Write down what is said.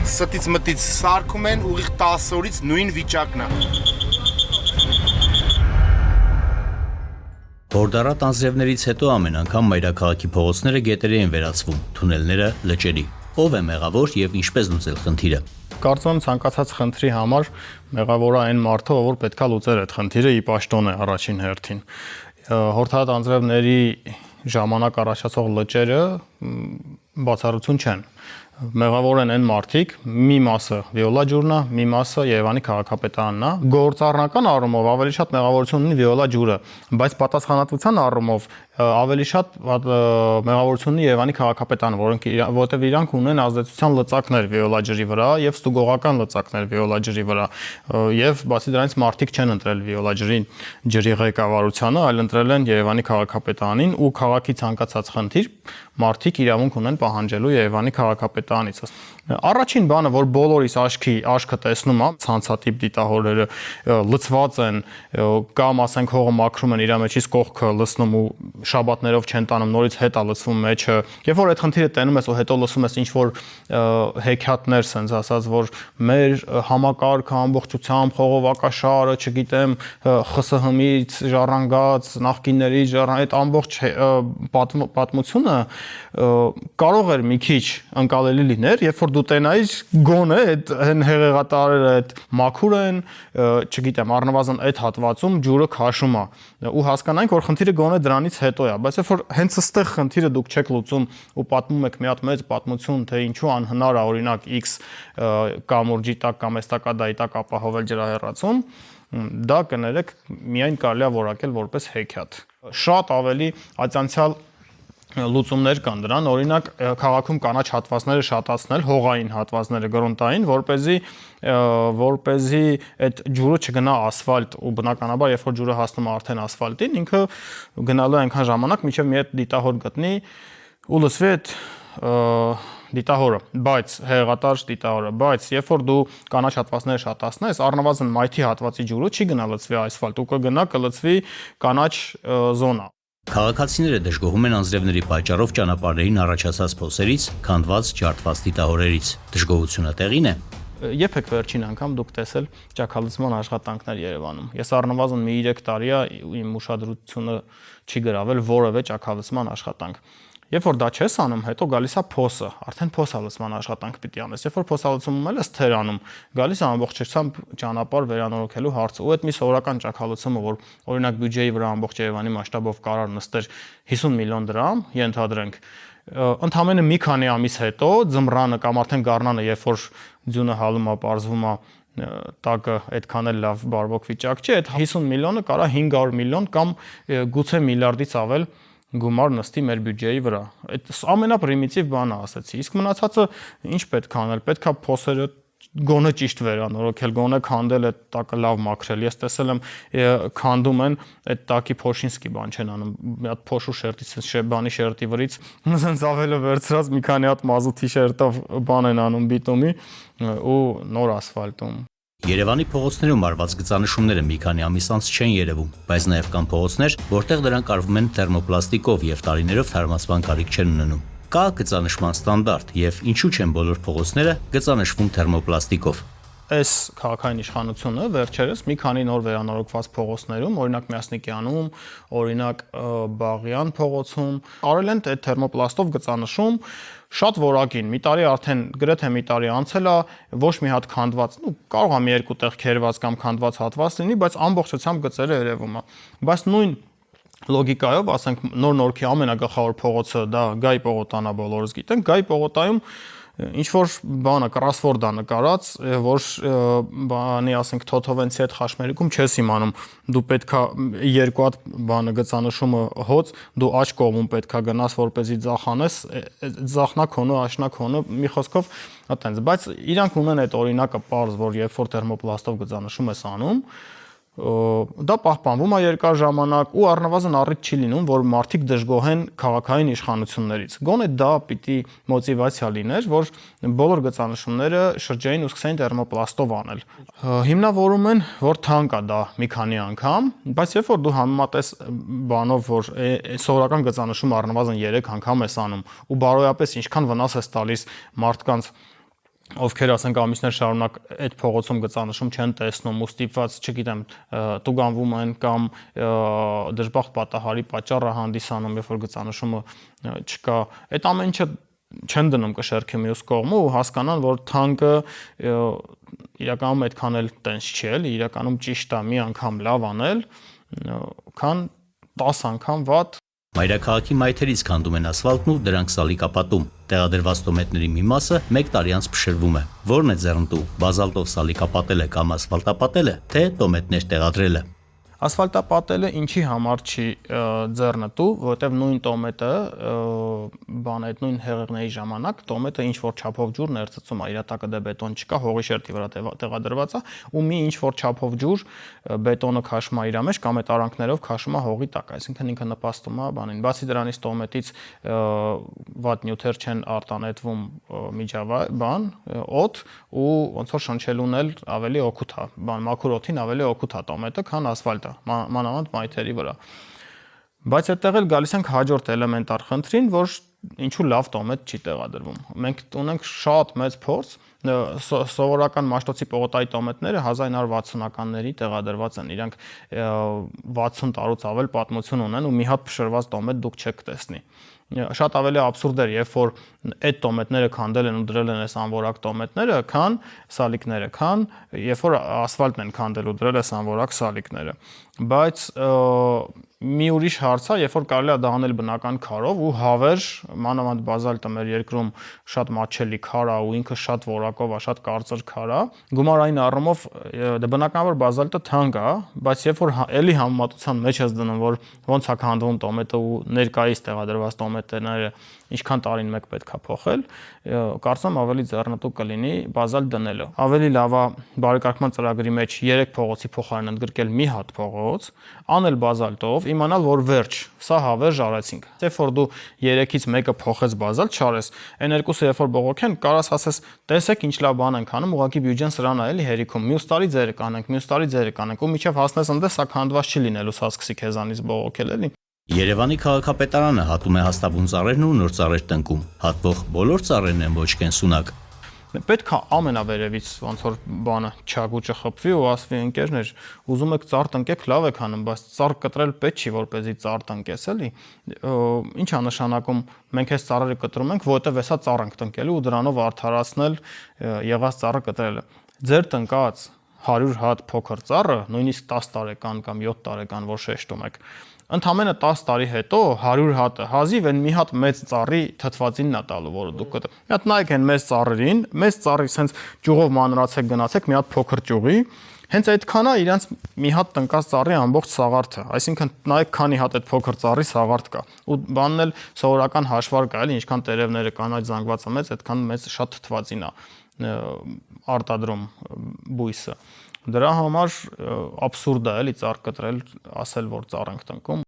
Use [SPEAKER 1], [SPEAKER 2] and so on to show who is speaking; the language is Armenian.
[SPEAKER 1] Ստից մտից սարքում են ուղիղ 10 օրից նույն վիճակն է։
[SPEAKER 2] Հորդառատ անձրևներից հետո ամեն անգամ մայրաքաղաքի փողոցները գետերի են վերածվում, թունելները լճերի։ Ով է մեղավոր եւ ինչպես լուծել խնդիրը։
[SPEAKER 3] Կարծում եմ ցանկացած խնդրի համար մեղավորը այն մարդը, որ պետքա լուծեր այդ խնդիրը ի պաշտոն է առաջին հերթին։ Հորդառատ անձրևների ժամանակ առաջացող լճերը բացառություն չեն։ Մեղավոր են այն մարդիկ, մի մասը Վիոլա ջուրն է, մի մասը Երևանի քաղաքապետարանն է։ Գործառնական առումով ավելի շատ մեղավորություն ունի Վիոլա ջուրը, բայց պատասխանատվության առումով ավելի շատ մեղավորություն ունի Երևանի քաղաքապետարանը, որովհետև իրանք ունեն ազդեցության լծակներ Վիոլա ջրի վրա եւ ստուգողական լծակներ Վիոլա ջրի վրա, եւ բացի դրանից մարդիկ չեն ընտրել Վիոլա ջրի ղեկավարությանը, այլ ընտրել են Երևանի քաղաքապետարանին ու քաղաքի ցանկացած խնդիր մարդիկ իրավունք ունեն պահանջելու Երևանի քաղաքապետարանից։ Առաջին բանը, որ բոլորիս աչքը տեսնում է, ցանցատիպ դիտահորերը լցված են կամ ասենք հողը մաքրում են իր մեջից կողքը լցնում ու շաբաթներով չեն տանում, նորից հետ է լցվում մեջը։ Երբ որ այդ խնդիրը տենում ես ու հետո լսում ես ինչ որ հեքիաթներ sense ասած, որ մեր համակարգը ամբողջությամբ խողովակաշարը, չգիտեմ, ԽՍՀՄ-ից ժառանգած, նախկիններից այդ ամբողջ պատմությունը կարող էր մի քիչ ընկալելի լիներ, երբ որ դու տենայիր գոնե այդ հեղեղատարերը այդ մաքուր են, չգիտեմ, առնվազն այդ հատվածում ջուրը քաշում է ու հասկանանք, որ խնդիրը գոնե դրանից հետո է, բայց երբ որ հենց այստեղ խնդիրը դուք չեք լուծում ու պատմում եք մի հատ մեծ պատմություն, թե ինչու անհնար է օրինակ X կամուրջի տակ կամ էստակադայի տակ ապահովել ջրահեռացում, դա կներեք միայն կարելի է որակել որպես հեքիաթ։ Շատ ավելի այցանցյալ լուծումներ կան դրան, օրինակ քաղաքում կանաչ հատվածները շատացնել, հողային հատվածները գրունտային, որպեսզի այդ ջուրը չգնա ասֆալտ ու բնականաբար երբ որ ջուրը հասնում է արդեն ասֆալտին, ինքը գնալու է այնքան ժամանակ, մինչև մի հատ դիտահոր գտնի ու լսվի այդ դիտահորը, բայց հեղեղատար դիտահորը, բայց երբ որ դու կանաչ հատվածները շատացնես, առնվազն մայթի հատվածի ջուրը չի գնա լցվի ասֆալտ, ու կլցվի կանաչ զոնա։
[SPEAKER 2] Քաղաքացիները դժգոհում են անձրևների պատճառով ճանապարհներին առաջացած փոսերից, քանդված ջարդված դիտահորերից։ Դժգոհությունը տեղին է։
[SPEAKER 3] Երբեք վերջին անգամ դուք տեսել ճաքալցման աշխատանքներ Երևանում։ Ես առնվազն մի 3 տարի է իմ ուշադրությունը չի գրավել որևէ ճաքալցման աշխատանք։ Երբ որ դա չես անում, հետո գալիս է փոսը, արդեն փոսալցման աշխատանք պիտի անես։ Երբ որ փոսալցումը ես թերանում, գալիս է ամբողջությամբ ճանապարհ վերանորոգելու հարցը։ Ու այդ մի սովորական ճաքալցումը, որ օրինակ բյուջեի վրա ամբողջ Երևանի մասշտաբով կարար նստեր 50 միլիոն դրամ, ենթադրենք, ընդամենը մի քանի ամիս հետո ձմռանը կամ արդեն գարնանը, երբ որ ձյունը հալում է, պարզվում է տակը այդքան էլ լավ բարվոք վիճակ չի, այդ 50 միլիոնը կարա 500 միլիոն կամ գուցե միլիարդից ավել գումար նստի մեր բյուջեի վրա։ Այդ ամենապրիմիտիվ բանը ասացի։ Իսկ մնացածը ինչ պետք է անել։ Պետք է փոսերը գոնե ճիշտ վերանորոգել, գոնե քանդել այդ տակը լավ մաքրել։ Ես տեսել եմ քանդում են այդ տակի փոշինսկի բան չեն անում։ Մի հատ փոշու շերտից, բանի շերտի վրից ասենց ավելը վերցրած մի քանի հատ մազութի շերտով բան են անում բիտումի ու նոր ասֆալտում։
[SPEAKER 2] Երևանի փողոցներում արված գծանշումները մի քանի ամիս անց չեն երևում, բայց նաև կան փողոցներ, որտեղ դրանք արվում են թերմոպլաստիկով եւ տարիներով թարմացման կարիք չեն ունենում։ Կա գծանշման ստանդարտ եւ ինչու չեն բոլոր փողոցները գծանշվում թերմոպլաստիկով։
[SPEAKER 3] Այս քաղաքային իշխանությունը վերջերս մի քանի նոր վերանորոգված փողոցներում, օրինակ Մյասնիկյանում, օրինակ Բաղյան փողոցում, արել են այդ թերմոպլաստով գծանշում շատ որակին։ Մի տարի արդեն գրեթե մի տարի անցել է, ոչ մի հատ քանդված, կարող է մի երկու տեղ քերված կամ քանդված հատված լինի, բայց ամբողջությամբ գծերը երևում է։ Բայց նույն լոգիկայով, ասենք նոր-նորքի ամենագլխավոր փողոցը դա Գայ Պողոտանն է, բոլորս գիտենք, Գայ Պողոտայում ինչ որ բանը կրոսվորդա նկարած, որ բանի ասենք Թոթովենցի հետ խաշմերուկում չես իմանում, դու պետքա երկու հատ բանը գծանշումը հոց, դու աջ կողմում պետքա գնաս, որպեսզի ձախանես, ձախնա քոնը, աշնա քոնը, մի խոսքով այտենց, բայց իրանք ունեն այդ օրինակը պարզ, որ երբ որ թերմոպլաստով գծանշում ես անում, դա պահպանվում է երկար ժամանակ ու առնվազն առիթ չի լինում, որ մարդիկ դժգոհեն քաղաքային իշխանություններից։ Գոնե դա պիտի մոտիվացիա լիներ, որ բոլոր գծանշումները շրջային ու սկսեն թերմոպլաստով անել։ Հիմնավորում են, որ թանկ է դա մի քանի անգամ, բայց երբ որ դու համեմատես բանով, որ սովորական գծանշումը առնվազն 3 անգամ ես անում ու բարոյապես ինչքան վնաս ես տալիս մարդկանց ովքեր ասենք ամիսներ շարունակ այդ փողոցում գծանշում չեն տեսնում ու ստիպված, չգիտեմ, տուգանվում են կամ դժբախտ պատահարի պատճառ է հանդիսանում, երբ որ գծանշումը չկա, այդ ամեն ինչը չեն դնում կշեռքի մյուս կողմը ու հասկանան, որ թանկը իրականում այդքան էլ տենց չի էլի, իրականում ճիշտ է մի անգամ լավ անել, քան 10 անգամ վատ։
[SPEAKER 2] Մայրաքաղաքի մայթերից քանդում են ասֆալտն ու դրանք սալիկապատում։ Տեղադրված տոմետների մի մասը 1 տարի անց փշրվում է։ Որն է ձեռնտու՝ բազալտով սալիկապատելը կամ ասֆալտապատելը, թե տոմետներ տեղադրելը։
[SPEAKER 3] Ասֆալտապատելը ինչի համար չի ձեռնտու, որովհետև նույն տոմետը այդ նույն հեղեղների ժամանակ տոմետը ինչ որ չափով ջուր ներծծում է, իր տակը դե բետոն չկա, հողի շերտի վրա տեղադրված է ու մի ինչ որ չափով ջուր բետոնը քաշում է իր մեջ կամ այդ արանքներով քաշում է հողի տակ, այսինքն ինքը նպաստում է բանին։ Բացի դրանից տոմետից վատ նյութեր չեն արտանետվում օդ ու ոնց որ շնչելուն էլ ավելի օգուտ է, մաքուր օդին ավելի օգուտ է տոմետը, քան ասֆալտը, մանավանդ մայթերի վրա։ Բայց այդտեղ էլ գալիս ենք հաջորդ էլեմենտար խնդրին, որ ինչու լավ տոմետ չի տեղադրվում։ Մենք ունենք շատ մեծ փորձ, սովորական Մաշտոցի պողոտայի տոմետները 1960-ականների տեղադրված են, իրանք 60 տարուց ավել պատմություն ունեն ու մի հատ փշրված տոմետ դուք չեք տեսնի։ Շատ ավելի աբսուրդ էր, երբ որ այդ տոմետները քանդել են ու դրել են այս անվորակ տոմետները, քան սալիկները, քան երբ որ ասֆալտն են քանդել ու դրել այս անվորակ սալիկները։ Բայց մի ուրիշ հարց է, երբ որ կարելի է դա անել բնական քարով ու հավեր, մանավանդ բազալտը մեր երկրում շատ մատչելի քար է ու ինքը շատ որակով է, շատ կարծր քար է, գումարային առումով դե բնականաբար բազալտը թանկ է, բայց երբ որ էլի համեմատության մեջ ես դնում, որ ոնց է քանդվում տոմետը ու ներկայիս տեղադրված տոմետները ինչքան տարին մեկ պետք է փոխել, կարծում ավելի ձեռնտու կլինի բազալտ դնելը։ Ավելի լավ է բարեկարգման ծրագրի մեջ 3 փողոցի փոխարեն ընդգրկել մի հատ փողոց, անել բազալտով, իմանալ, որ վերջ, սա հավերժ արեցինք։ Երբ որ դու 3-ից մեկը փոխես բազալտ չարես, այն երկուսը երբ որ բողոքեն, կարաս ասես, տեսեք ինչ լավ բան ենք անում, ուղղակի բյուջեն սրան է էլի հերիքում։ Մյուս տարի ձերը կանենք, մյուս տարի ձերը կանենք ու միջև հասնես ընդ սա քանդված չի լինելու, սա սկսի քեզանից բողոքել էլի։
[SPEAKER 2] Երևանի քաղաքապետարանը հատում է հաստաբուն ծառերն ու նոր ծառեր տնկում։ Հատվող բոլոր ծառերն են ոչ կենսունակ։
[SPEAKER 3] Պետք է ամենավերևից ոնց որ բանը չագուճը խփվի ու ասվի ընկերներ, ուզում եք ծառ տնկեք, լավ եք անում, բայց ծառ կտրել պետք չի, որպեսզի ծառ տնկես էլի։ Ինչ է նշանակում մենք այս ծառերը կտրում ենք, որովհետև հեսա ծառ ենք տնկելու ու դրանով արդարացնել եղած ծառը կտրելը։ Ձեր տնկած 100 հատ փոքր ծառը, նույնիսկ 10 տարեկան կամ 7 տարեկան, որ շեշտում եք, ընդամենը 10 տարի հետո 100 հատը հազիվ են մի հատ մեծ ծառի թթվածինն է տալու, որը դուք կտրեք։ Մի հատ նայեք այն մեծ ծառերին, մեծ ծառի sense ճյուղով մանրացեք գնացեք մի հատ փոքր ճյուղի, հենց այդքան է իրանց մի հատ տնկած ծառի ամբողջ սաղարթը, այսինքն նայեք քանի հատ այդ փոքր ծառի սաղարթ կա։ Ու բանն էլ սովորական հաշվար կա, էլի ինչքան տերևները կանաչ զանգվածը մեծ, այդքան մեծ շատ թթվածին է արտադրում բույսը։ Դրա համար աբսուրդ է էլի ծառ կտրել, ասել որ ծառ ենք տնկում։